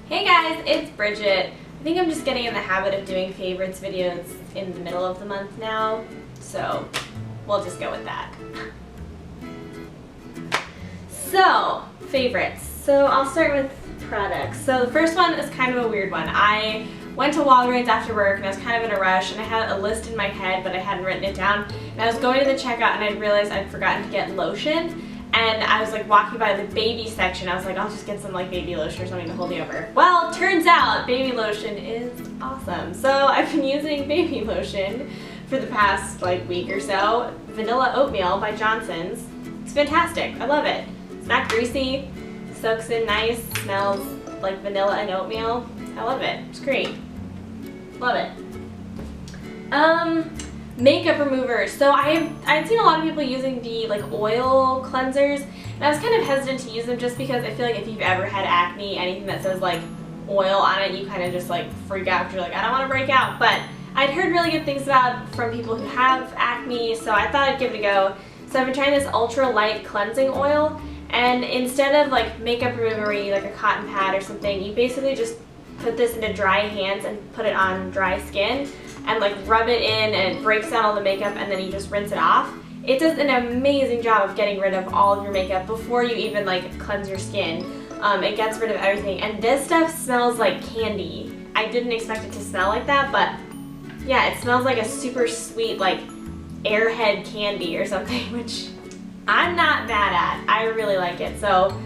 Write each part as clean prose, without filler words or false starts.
Hey guys, it's Bridget. I think I'm just getting in the habit of doing favorites videos in the middle of the month now, so we'll just go with that. So, favorites. So I'll start with products. So the first one is kind of a weird one. I went to Walgreens after work and I was kind of in a rush and I had a list in my head but I hadn't written it down. And I was going to the checkout and I realized I'd forgotten to get lotion. And I was like walking by the baby section. I was like, I'll just get some like baby lotion or something to hold me over. Well, turns out baby lotion is awesome. So I've been using baby lotion for the past like week or so. Vanilla Oatmeal by Johnson's. It's fantastic. I love it. It's not greasy, soaks in nice, smells like vanilla and oatmeal. I love it. It's great. Love it. Makeup removers. So I've seen a lot of people using the like oil cleansers, and I was kind of hesitant to use them just because I feel like if you've ever had acne, anything that says like oil on it, you kind of just like freak out because you're like, I don't want to break out. But I'd heard really good things from people who have acne, so I thought I'd give it a go. So I've been trying this ultra light cleansing oil, and instead of like makeup remover where you like a cotton pad or something, you basically just put this into dry hands and put it on dry skin and like rub it in, and it breaks down all the makeup, and then you just rinse it off. It does an amazing job of getting rid of all of your makeup before you even like cleanse your skin. It gets rid of everything, and this stuff smells like candy. I didn't expect it to smell like that, but yeah, it smells like a super sweet like Airhead candy or something, which I'm not mad at. I really like it. So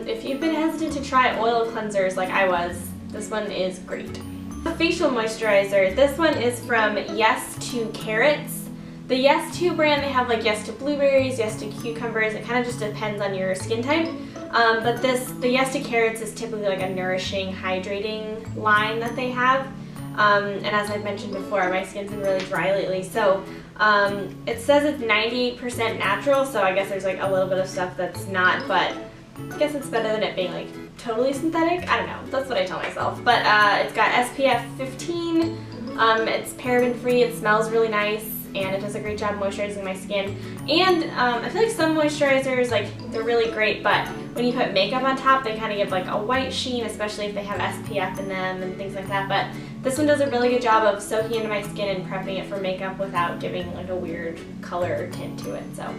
if you've been hesitant to try oil cleansers like I was, this one is great. A facial moisturizer. This one is from Yes to Carrots. The Yes to brand, they have like Yes to blueberries, Yes to cucumbers. It kind of just depends on your skin type. But the Yes to Carrots is typically like a nourishing, hydrating line that they have. And as I've mentioned before, my skin's been really dry lately. So it says it's 98% natural, so I guess there's like a little bit of stuff that's not, but I guess it's better than it being like totally synthetic. I don't know. That's what I tell myself. But it's got SPF 15. It's paraben free. It smells really nice, and it does a great job moisturizing my skin. And I feel like some moisturizers, like they're really great, but when you put makeup on top, they kind of give like a white sheen, especially if they have SPF in them and things like that. But this one does a really good job of soaking into my skin and prepping it for makeup without giving like a weird color or tint to it. So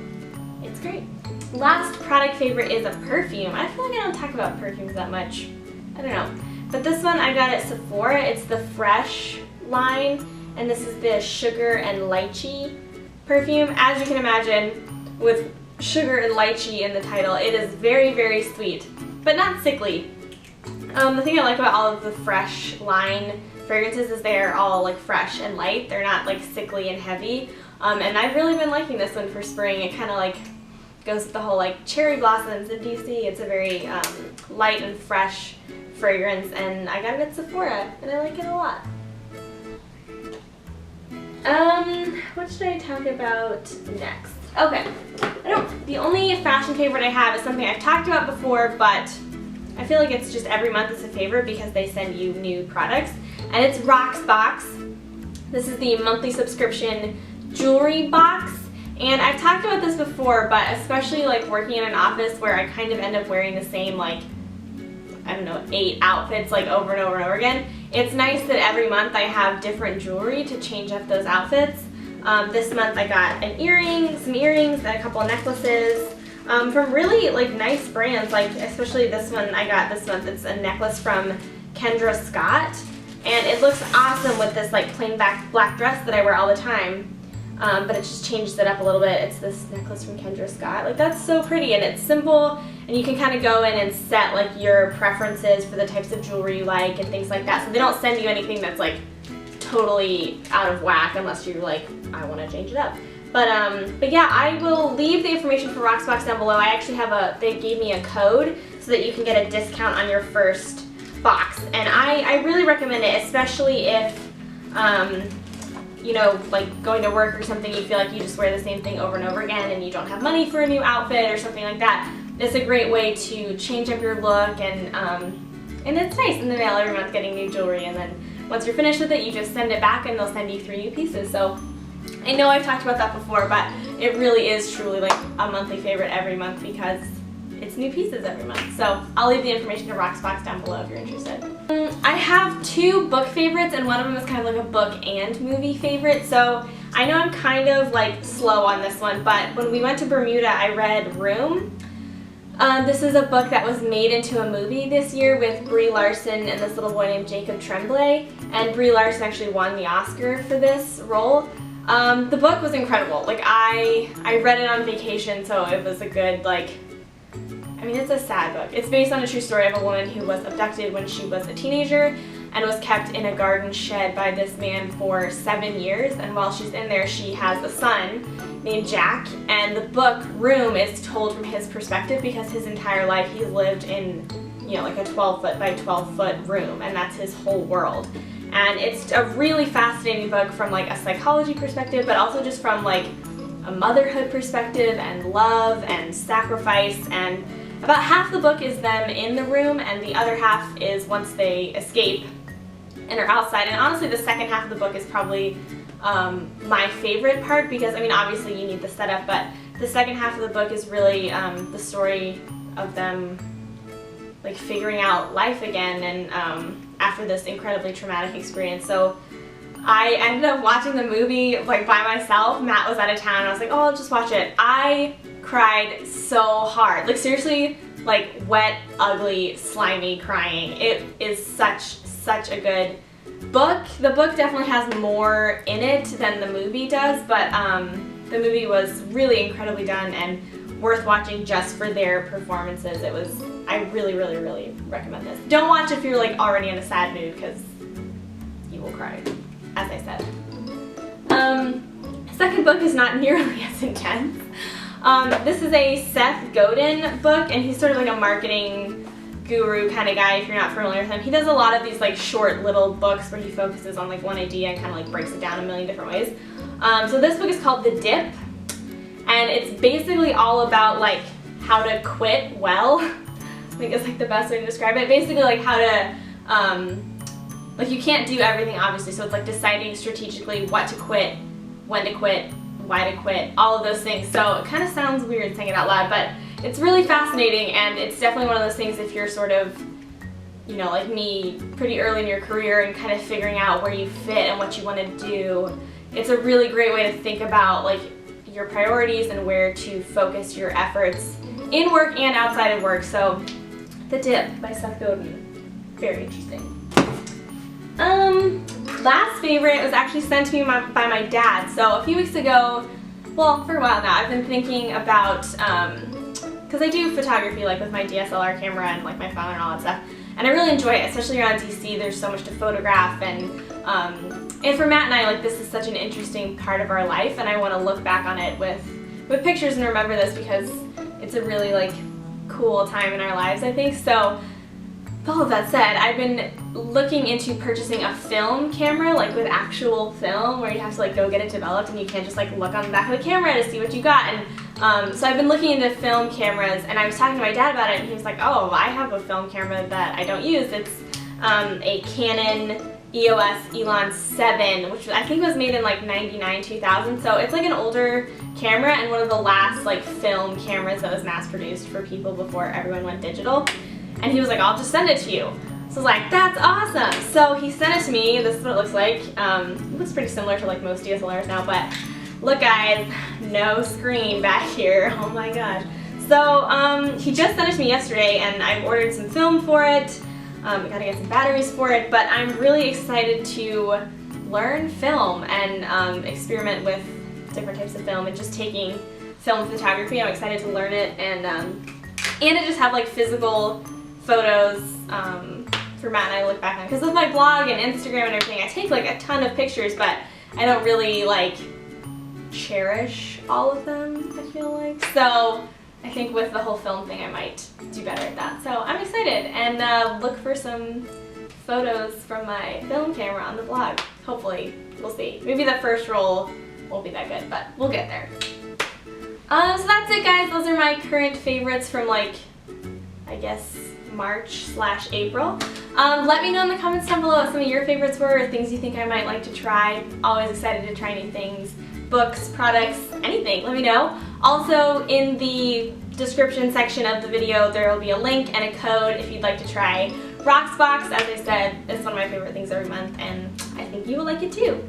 it's great. Last product favorite is a perfume. I feel like I don't talk about perfumes that much. I don't know. But this one I got at Sephora. It's the Fresh line, and this is the Sugar and Lychee perfume. As you can imagine, with sugar and lychee in the title, it is very, very sweet, but not sickly. The thing I like about all of the Fresh line fragrances is they're all like fresh and light. They're not like sickly and heavy. And I've really been liking this one for spring. It kind of like goes with the whole like cherry blossoms in DC. It's a very light and fresh fragrance, and I got it at Sephora and I like it a lot. What should I talk about next? Okay, the only fashion favorite I have is something I've talked about before, but I feel like it's just every month it's a favorite because they send you new products, and it's Rocksbox. This is the monthly subscription jewelry box. And I've talked about this before, but especially like working in an office where I kind of end up wearing the same like, I don't know, 8 outfits like over and over and over again. It's nice that every month I have different jewelry to change up those outfits. This month I got some earrings, and a couple of necklaces from really like nice brands, like especially this one I got this month. It's a necklace from Kendra Scott, and it looks awesome with this like plain black dress that I wear all the time. But it just changes it up a little bit. It's this necklace from Kendra Scott. Like, that's so pretty, and it's simple, and you can kind of go in and set like your preferences for the types of jewelry you like and things like that. So they don't send you anything that's like totally out of whack unless you're like, I want to change it up. But yeah, I will leave the information for Rocksbox down below. I actually have they gave me a code so that you can get a discount on your first box, and I really recommend it, especially if you know, like going to work or something, you feel like you just wear the same thing over and over again and you don't have money for a new outfit or something like that. It's a great way to change up your look, and it's nice in the mail every month getting new jewelry, and then once you're finished with it, you just send it back and they'll send you 3 new pieces. So I know I've talked about that before, but it really is truly like a monthly favorite every month because it's new pieces every month. So I'll leave the information to Rock's box down below if you're interested. I have 2 book favorites, and one of them is kind of like a book and movie favorite. So I know I'm kind of like slow on this one, but when we went to Bermuda, I read Room. This is a book that was made into a movie this year with Brie Larson and this little boy named Jacob Tremblay, and Brie Larson actually won the Oscar for this role. The book was incredible. Like I read it on vacation, so it was a good, like, I mean, it's a sad book. It's based on a true story of a woman who was abducted when she was a teenager and was kept in a garden shed by this man for 7 years, and while she's in there she has a son named Jack, and the book Room is told from his perspective because his entire life he's lived in, you know, like a 12-foot by 12-foot room, and that's his whole world. And it's a really fascinating book from like a psychology perspective, but also just from like a motherhood perspective and love and sacrifice. And about half the book is them in the room, and the other half is once they escape and are outside. And honestly, the second half of the book is probably my favorite part, because I mean, obviously you need the setup, but the second half of the book is really the story of them like figuring out life again, and after this incredibly traumatic experience. So I ended up watching the movie like by myself. Matt was out of town and I was like, oh, I'll just watch it. I cried so hard, like seriously, like wet, ugly, slimy crying. It is such a good book. The book definitely has more in it than the movie does, but the movie was really incredibly done and worth watching just for their performances. It was, I really recommend this. Don't watch if you're like already in a sad mood, because you will cry, as I said. Second book is not nearly as intense. This is a Seth Godin book, and he's sort of like a marketing guru kind of guy if you're not familiar with him. He does a lot of these like short little books where he focuses on like one idea and kind of like breaks it down a million different ways. So this book is called The Dip, and it's basically all about like how to quit well. I think it's like the best way to describe it. Basically like how to, like you can't do everything obviously, so it's like deciding strategically what to quit, when to quit, why to quit, all of those things. So it kind of sounds weird saying it out loud, but it's really fascinating, and it's definitely one of those things if you're sort of, you know, like me, pretty early in your career and kind of figuring out where you fit and what you want to do. It's a really great way to think about like your priorities and where to focus your efforts in work and outside of work. So The Dip by Seth Godin, very interesting. Last favorite was actually sent to me by my dad. So a few weeks ago, well, for a while now, I've been thinking about, because I do photography like with my DSLR camera and like my phone and all that stuff, and I really enjoy it, especially around DC. There's so much to photograph, and for Matt and I, like this is such an interesting part of our life, and I want to look back on it with pictures and remember this because it's a really like cool time in our lives, I think. So with all of that said, I've been looking into purchasing a film camera, like with actual film, where you have to like go get it developed and you can't just like look on the back of the camera to see what you got. And so I've been looking into film cameras, and I was talking to my dad about it, and he was like, oh, I have a film camera that I don't use. It's a Canon EOS Elon 7, which I think was made in like 99, 2000. So it's like an older camera and one of the last like film cameras that was mass produced for people before everyone went digital. And he was like, I'll just send it to you. So I was like, that's awesome. So he sent it to me. This is what it looks like. It looks pretty similar to like most DSLRs now, but look guys, no screen back here. Oh my gosh. So he just sent it to me yesterday, and I've ordered some film for it. I gotta get some batteries for it, but I'm really excited to learn film and experiment with different types of film and just taking film photography. I'm excited to learn it, and to just have like physical photos for Matt and I to look back on. Because with my blog and Instagram and everything, I take like a ton of pictures, but I don't really like cherish all of them, I feel like. So I think with the whole film thing I might do better at that. So I'm excited, and look for some photos from my film camera on the blog. Hopefully, we'll see. Maybe the first roll won't be that good, but we'll get there. So that's it guys, those are my current favorites from like, I guess, March/April. Let me know in the comments down below what some of your favorites were, or things you think I might like to try. Always excited to try new things, books, products, anything, let me know. Also in the description section of the video, there will be a link and a code if you'd like to try Rocksbox. As I said, it's one of my favorite things every month, and I think you will like it too.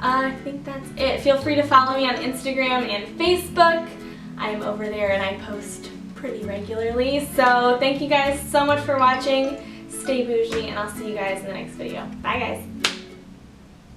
I think that's it. Feel free to follow me on Instagram and Facebook. I am over there and I post pretty regularly. So thank you guys so much for watching. Stay bougie, and I'll see you guys in the next video. Bye guys.